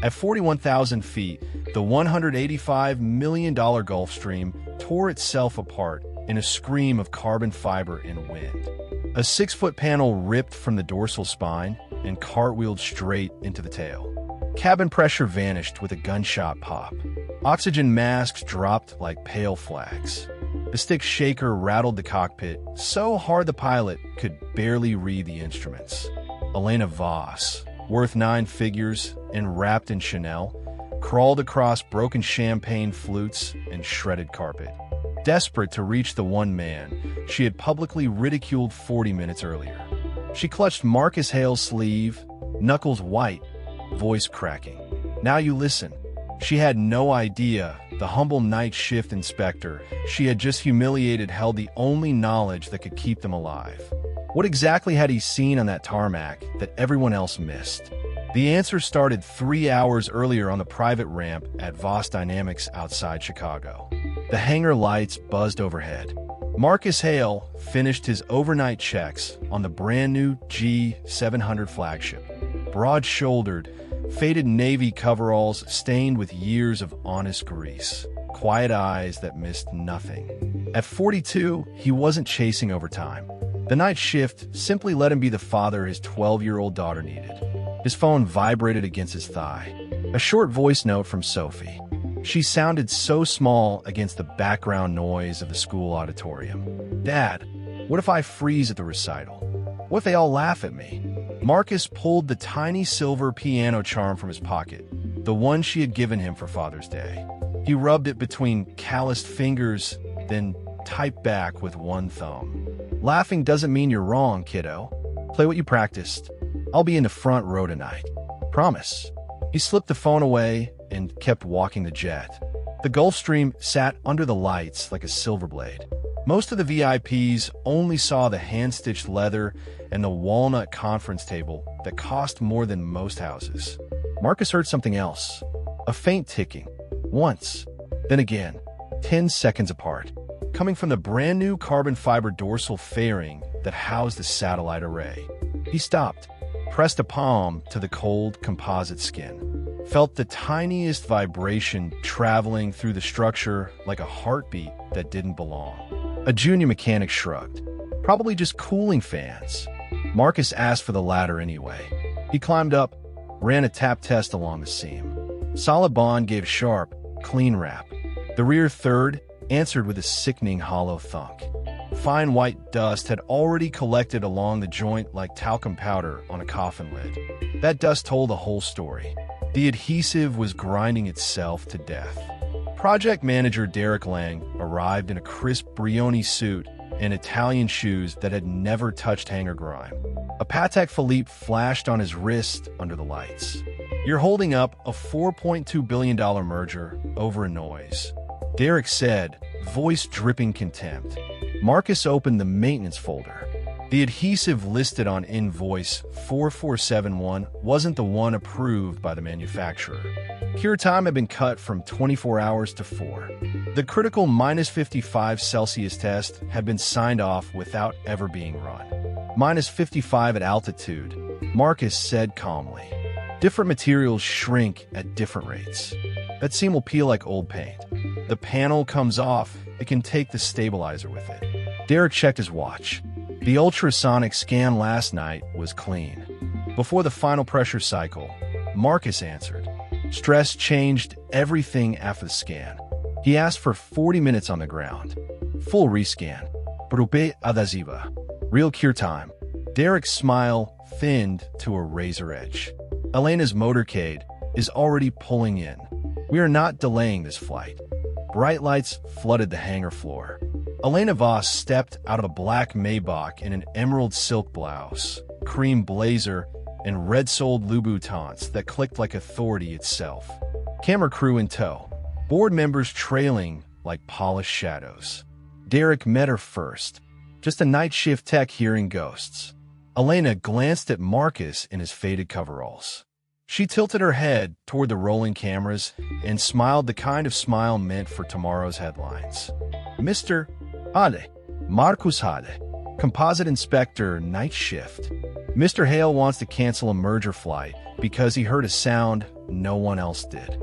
At 41,000 feet, the $185 million Gulfstream tore itself apart in a scream of carbon fiber and wind. A 6-foot panel ripped from the dorsal spine and cartwheeled straight into the tail. Cabin pressure vanished with a gunshot pop. Oxygen masks dropped like pale flags. The stick shaker rattled the cockpit so hard the pilot could barely read the instruments. Elena Voss, worth 9 figures and wrapped in Chanel, crawled across broken champagne flutes and shredded carpet. Desperate to reach the one man she had publicly ridiculed 40 minutes earlier. She clutched Marcus Hale's sleeve, knuckles white, voice cracking. "Now you listen." She had no idea the humble night shift inspector she had just humiliated held the only knowledge that could keep them alive. What exactly had he seen on that tarmac that everyone else missed? The answer started 3 hours earlier on the private ramp at Voss Dynamics outside Chicago. The hangar lights buzzed overhead. Marcus Hale finished his overnight checks on the brand-new G700 flagship. Broad-shouldered, faded navy coveralls stained with years of honest grease. Quiet eyes that missed nothing. At 42, he wasn't chasing overtime. The night shift simply let him be the father his 12-year-old daughter needed. His phone vibrated against his thigh. A short voice note from Sophie. She sounded so small against the background noise of the school auditorium. "Dad, what if I freeze at the recital? What if they all laugh at me?" Marcus pulled the tiny silver piano charm from his pocket, the one she had given him for Father's Day. He rubbed it between calloused fingers, then typed back with one thumb. "Laughing doesn't mean you're wrong, kiddo. Play what you practiced. I'll be in the front row tonight. Promise." He slipped the phone away and kept walking the jet. The Gulfstream sat under the lights like a silver blade. Most of the VIPs only saw the hand-stitched leather and the walnut conference table that cost more than most houses. Marcus heard something else. A faint ticking. Once. Then again. 10 seconds apart. Coming from the brand-new carbon fiber dorsal fairing that housed the satellite array. He stopped, pressed a palm to the cold composite skin, felt the tiniest vibration traveling through the structure like a heartbeat that didn't belong. A junior mechanic shrugged. "Probably just cooling fans." Marcus asked for the ladder anyway. He climbed up, ran a tap test along the seam. Solid bond gave sharp, clean wrap. The rear third answered with a sickening hollow thunk. Fine white dust had already collected along the joint like talcum powder on a coffin lid. That dust told the whole story. The adhesive was grinding itself to death. Project manager Derek Lang arrived in a crisp Brioni suit and Italian shoes that had never touched hangar grime. A Patek Philippe flashed on his wrist under the lights. "You're holding up a $4.2 billion merger over a noise," Derek said, voice dripping contempt. Marcus opened the maintenance folder. The adhesive listed on invoice 4471 wasn't the one approved by the manufacturer. Cure time had been cut from 24 hours to 4. The critical -55 test had been signed off without ever being run. -55 at altitude, Marcus said calmly. Different materials shrink at different rates. That seam will peel like old paint. The panel comes off, it can take the stabilizer with it. Derek checked his watch. The ultrasonic scan last night was clean. Before the final pressure cycle, Marcus answered. Stress changed everything after the scan. He asked for 40 minutes on the ground. Full rescan. Grupe adhesiva. Real cure time. Derek's smile thinned to a razor edge. Elena's motorcade is already pulling in. We are not delaying this flight. Bright lights flooded the hangar floor. Elena Voss stepped out of a black Maybach in an emerald silk blouse, cream blazer, and red-soled Louboutins that clicked like authority itself. Camera crew in tow. Board members trailing like polished shadows. Derek met her first. Just a night shift tech hearing ghosts. Elena glanced at Marcus in his faded coveralls. She tilted her head toward the rolling cameras and smiled the kind of smile meant for tomorrow's headlines. Mr. Hade, Marcus Hade, Composite Inspector, Night Shift. Mr. Hale wants to cancel a merger flight because he heard a sound no one else did.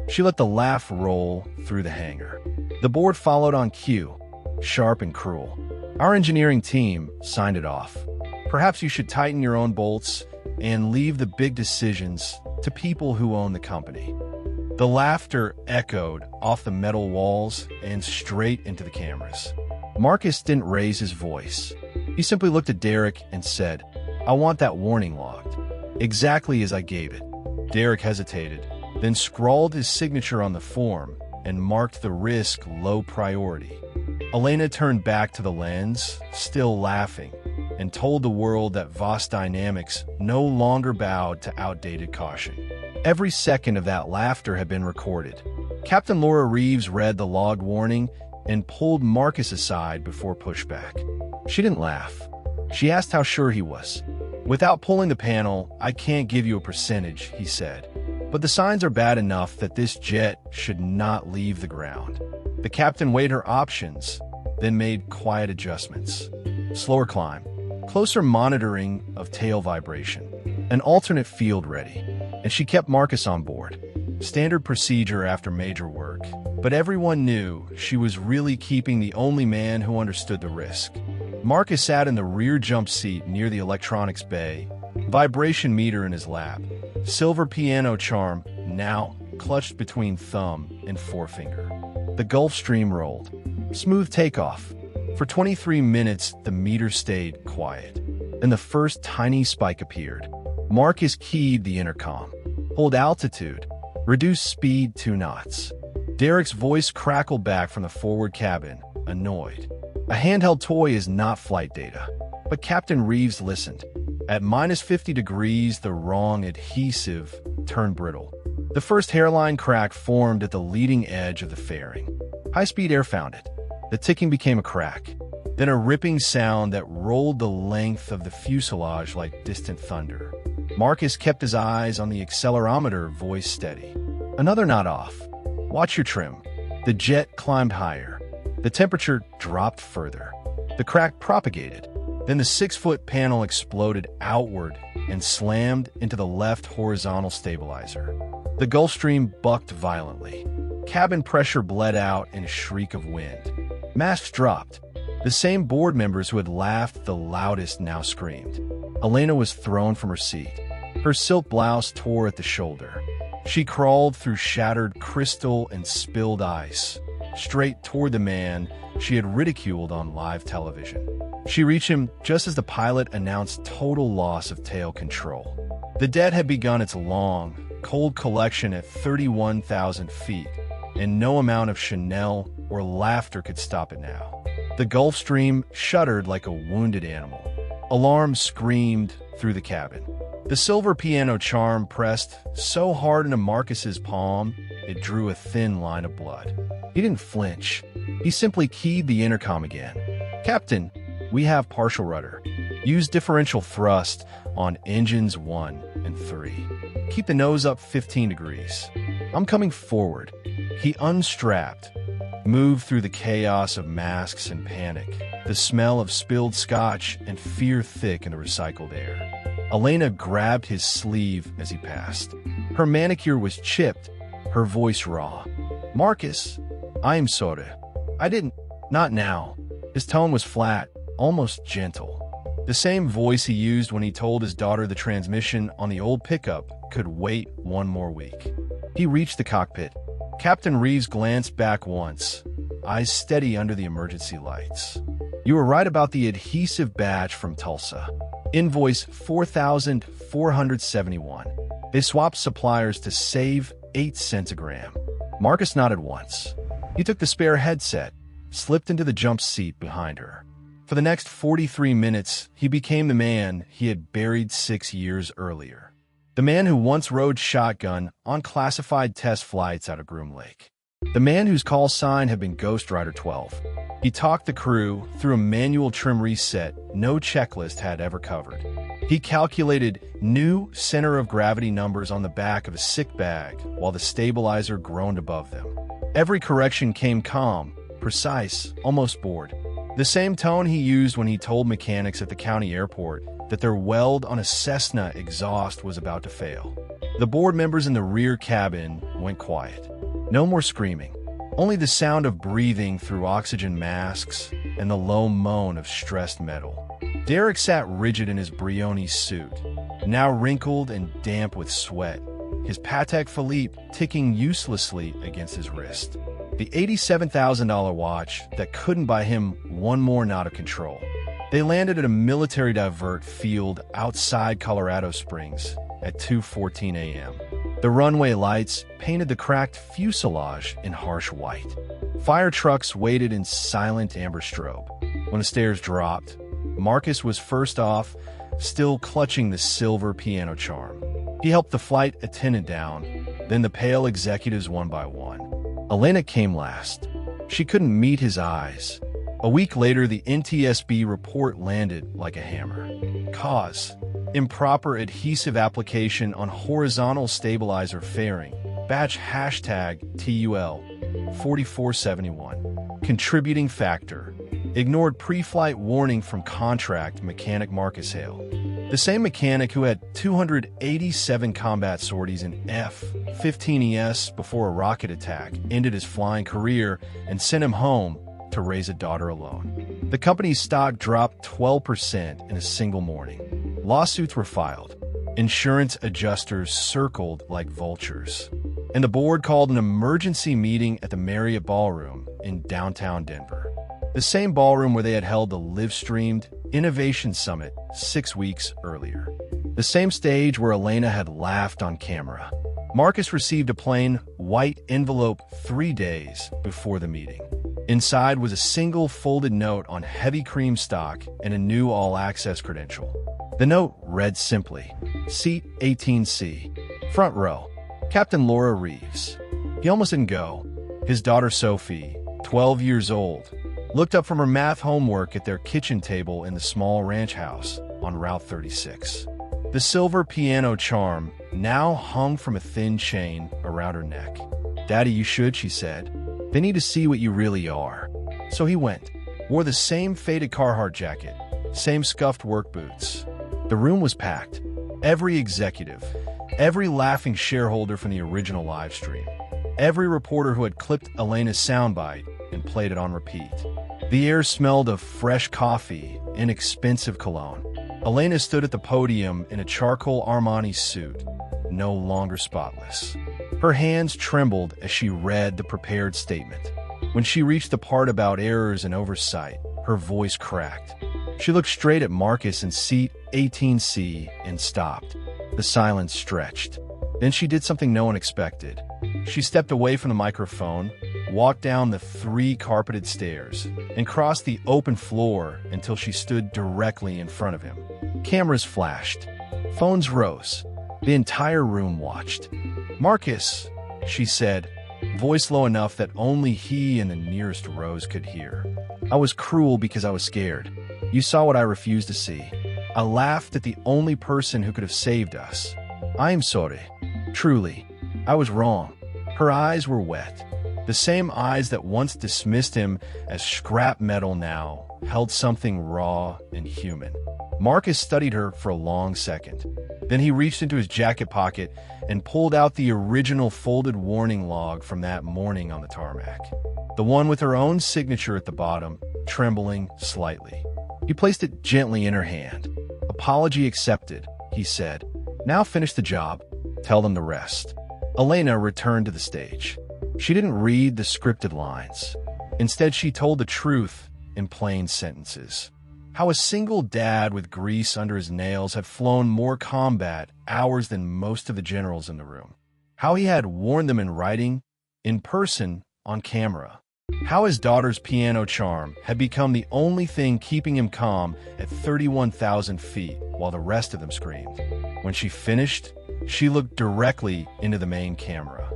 She let the laugh roll through the hangar. The board followed on cue, sharp and cruel. Our engineering team signed it off. Perhaps you should tighten your own bolts and leave the big decisions to people who own the company. The laughter echoed off the metal walls and straight into the cameras. Marcus didn't raise his voice. He simply looked at Derek and said, "I want that warning logged, exactly as I gave it." Derek hesitated, then scrawled his signature on the form and marked the risk low priority. Elena turned back to the lens, still laughing, and told the world that Voss Dynamics no longer bowed to outdated caution. Every second of that laughter had been recorded. Captain Laura Reeves read the logged warning and pulled Marcus aside before pushback. She didn't laugh. She asked how sure he was. "Without pulling the panel, I can't give you a percentage," he said. "But the signs are bad enough that this jet should not leave the ground." The captain weighed her options, then made quiet adjustments. Slower climb, closer monitoring of tail vibration, an alternate field ready, and she kept Marcus on board. Standard procedure after major work, but everyone knew she was really keeping the only man who understood the risk. Marcus sat in the rear jump seat near the electronics bay, vibration meter in his lap, silver piano charm now clutched between thumb and forefinger. The Gulfstream rolled. Smooth takeoff. For 23 minutes, the meter stayed quiet. Then the first tiny spike appeared. Marcus keyed the intercom. "Hold altitude. Reduce speed 2 knots." Derek's voice crackled back from the forward cabin, annoyed. A handheld toy is not flight data. But Captain Reeves listened. At minus 50 degrees, the wrong adhesive turned brittle. The first hairline crack formed at the leading edge of the fairing. High-speed air found it. The ticking became a crack, then a ripping sound that rolled the length of the fuselage like distant thunder. Marcus kept his eyes on the accelerometer, voice steady. "Another knot off. Watch your trim." The jet climbed higher. The temperature dropped further. The crack propagated. Then the 6-foot panel exploded outward and slammed into the left horizontal stabilizer. The Gulfstream bucked violently. Cabin pressure bled out in a shriek of wind. Masks dropped. The same board members who had laughed the loudest now screamed. Elena was thrown from her seat. Her silk blouse tore at the shoulder. She crawled through shattered crystal and spilled ice, straight toward the man she had ridiculed on live television. She reached him just as the pilot announced total loss of tail control. The dead had begun its long, cold collection at 31,000 feet, and no amount of Chanel or laughter could stop it now. The Gulfstream shuddered like a wounded animal. Alarm screamed through the cabin. The silver piano charm pressed so hard into Marcus's palm, it drew a thin line of blood. He didn't flinch. He simply keyed the intercom again. "Captain, we have partial rudder. Use differential thrust on engines 1 and 3. Keep the nose up 15 degrees. I'm coming forward." He unstrapped, moved through the chaos of masks and panic, the smell of spilled scotch and fear thick in the recycled air. Elena grabbed his sleeve as he passed. Her manicure was chipped, her voice raw. "Marcus, I am sorry. I didn't. Not now." His tone was flat, almost gentle. The same voice he used when he told his daughter the transmission on the old pickup could wait 1 more week. He reached the cockpit. Captain Reeves glanced back once, eyes steady under the emergency lights. "You were right about the adhesive batch from Tulsa. Invoice 4,471. They swapped suppliers to save 8 cents a gram." Marcus nodded once. He took the spare headset, slipped into the jump seat behind her. For the next 43 minutes, he became the man he had buried 6 years earlier. The man who once rode shotgun on classified test flights out of Groom Lake. The man whose call sign had been Ghost Rider 12. He talked the crew through a manual trim reset no checklist had ever covered. He calculated new center of gravity numbers on the back of a sick bag while the stabilizer groaned above them. Every correction came calm, precise, almost bored. The same tone he used when he told mechanics at the county airport that their weld on a Cessna exhaust was about to fail. The board members in the rear cabin went quiet. No more screaming, only the sound of breathing through oxygen masks and the low moan of stressed metal. Derek sat rigid in his Brioni suit, now wrinkled and damp with sweat, his Patek Philippe ticking uselessly against his wrist. The $87,000 watch that couldn't buy him one more knot of control. They landed at a military divert field outside Colorado Springs at 2:14 a.m. The runway lights painted the cracked fuselage in harsh white. Fire trucks waited in silent amber strobe. When the stairs dropped, Marcus was first off, still clutching the silver piano charm. He helped the flight attendant down, then the pale executives one by one. Elena came last. She couldn't meet his eyes. A week later, the NTSB report landed like a hammer. Cause: improper adhesive application on horizontal stabilizer fairing. Batch #TUL 4471. Contributing factor: ignored pre-flight warning from contract mechanic Marcus Hale. The same mechanic who had 287 combat sorties in F-15ES before a rocket attack ended his flying career and sent him home to raise a daughter alone. The company's stock dropped 12% in a single morning. Lawsuits were filed. Insurance adjusters circled like vultures. And the board called an emergency meeting at the Marriott Ballroom in downtown Denver. The same ballroom where they had held the live-streamed Innovation Summit 6 weeks earlier. The same stage where Elena had laughed on camera. Marcus received a plain, white envelope 3 days before the meeting. Inside was a single folded note on heavy cream stock and a new all-access credential. The note read simply, Seat 18C, front row, Captain Laura Reeves. He almost didn't go. His daughter Sophie, 12 years old, looked up from her math homework at their kitchen table in the small ranch house on Route 36. The silver piano charm now hung from a thin chain around her neck. "Daddy, you should," she said. "They need to see what you really are." So he went, wore the same faded Carhartt jacket, same scuffed work boots. The room was packed. Every executive, every laughing shareholder from the original live stream, every reporter who had clipped Elena's soundbite and played it on repeat. The air smelled of fresh coffee and expensive cologne. Elena stood at the podium in a charcoal Armani suit, no longer spotless. Her hands trembled as she read the prepared statement. When she reached the part about errors and oversight, her voice cracked. She looked straight at Marcus in seat 18C and stopped. The silence stretched. Then she did something no one expected. She stepped away from the microphone, walked down the 3 carpeted stairs, and crossed the open floor until she stood directly in front of him. Cameras flashed. Phones rose. The entire room watched. "Marcus," she said, voice low enough that only he and the nearest rows could hear. "I was cruel because I was scared. You saw what I refused to see. I laughed at the only person who could have saved us. I am sorry. Truly, I was wrong." Her eyes were wet. The same eyes that once dismissed him as scrap metal now held something raw and human. Marcus studied her for a long second. Then he reached into his jacket pocket and pulled out the original folded warning log from that morning on the tarmac. The one with her own signature at the bottom, trembling slightly. He placed it gently in her hand. "Apology accepted," he said. "Now finish the job. Tell them the rest." Elena returned to the stage. She didn't read the scripted lines. Instead, she told the truth in plain sentences. How a single dad with grease under his nails had flown more combat hours than most of the generals in the room. How he had warned them in writing, in person, on camera. How his daughter's piano charm had become the only thing keeping him calm at 31,000 feet while the rest of them screamed. When she finished, she looked directly into the main camera.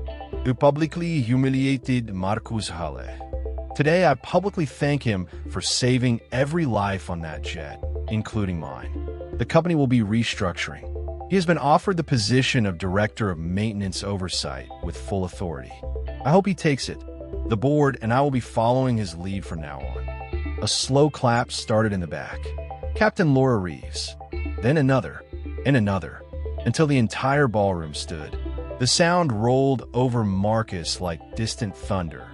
"You publicly humiliated Marcus Halle. Today, I publicly thank him for saving every life on that jet, including mine. The company will be restructuring. He has been offered the position of Director of Maintenance Oversight with full authority. I hope he takes it. The board and I will be following his lead from now on." A slow clap started in the back. Captain Laura Reeves. Then another, and another, until the entire ballroom stood. The sound rolled over Marcus like distant thunder.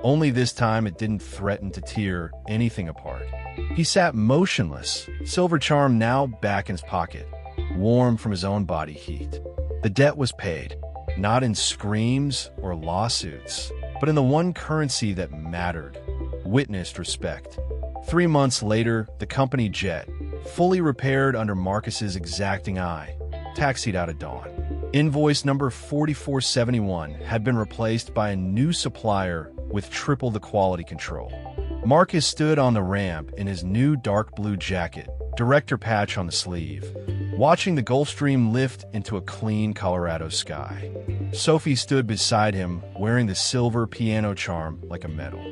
Only this time it didn't threaten to tear anything apart. He sat motionless, silver charm now back in his pocket, warm from his own body heat. The debt was paid, not in screams or lawsuits, but in the one currency that mattered: witnessed respect. 3 months later, the company jet, fully repaired under Marcus's exacting eye, taxied out at dawn. Invoice number 4471 had been replaced by a new supplier with triple the quality control. Marcus stood on the ramp in his new dark blue jacket, director patch on the sleeve, watching the Gulfstream lift into a clean Colorado sky. Sophie stood beside him, wearing the silver piano charm like a medal.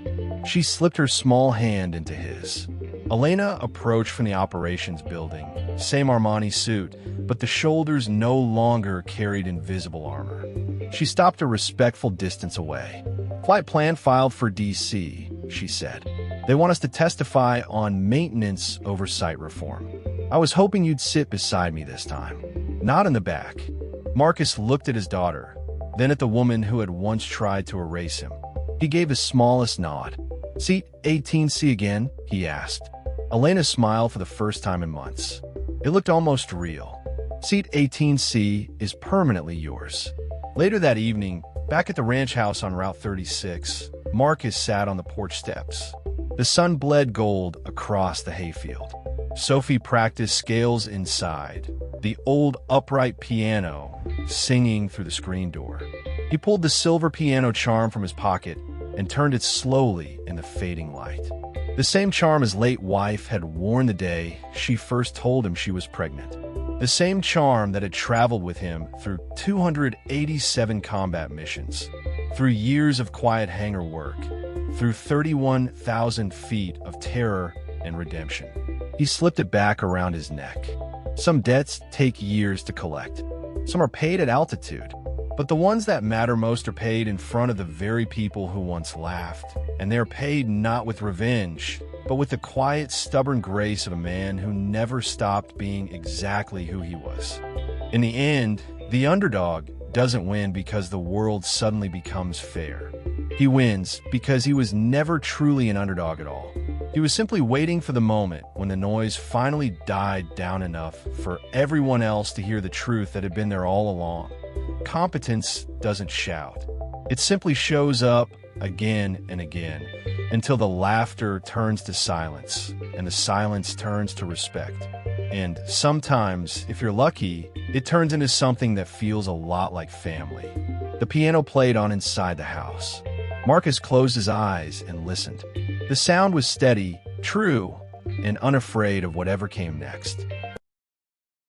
She slipped her small hand into his. Elena approached from the operations building, same Armani suit, but the shoulders no longer carried invisible armor. She stopped a respectful distance away. "Flight plan filed for D.C., she said. "They want us to testify on maintenance oversight reform. I was hoping you'd sit beside me this time, not in the back." Marcus looked at his daughter, then at the woman who had once tried to erase him. He gave his smallest nod. "Seat 18C again?" he asked. Elena smiled for the first time in months. It looked almost real. "Seat 18C is permanently yours." Later that evening, back at the ranch house on Route 36, Marcus sat on the porch steps. The sun bled gold across the hayfield. Sophie practiced scales inside, the old upright piano singing through the screen door. He pulled the silver piano charm from his pocket and turned it slowly in the fading light. The same charm his late wife had worn the day she first told him she was pregnant. The same charm that had traveled with him through 287 combat missions, through years of quiet hangar work, through 31,000 feet of terror and redemption. He slipped it back around his neck. Some debts take years to collect. Some are paid at altitude. But the ones that matter most are paid in front of the very people who once laughed. And they are paid not with revenge, but with the quiet, stubborn grace of a man who never stopped being exactly who he was. In the end, the underdog doesn't win because the world suddenly becomes fair. He wins because he was never truly an underdog at all. He was simply waiting for the moment when the noise finally died down enough for everyone else to hear the truth that had been there all along. Competence doesn't shout. It simply shows up again and again until the laughter turns to silence and the silence turns to respect. And sometimes, if you're lucky, it turns into something that feels a lot like family. The piano played on inside the house. Marcus closed his eyes and listened. The sound was steady, true, and unafraid of whatever came next.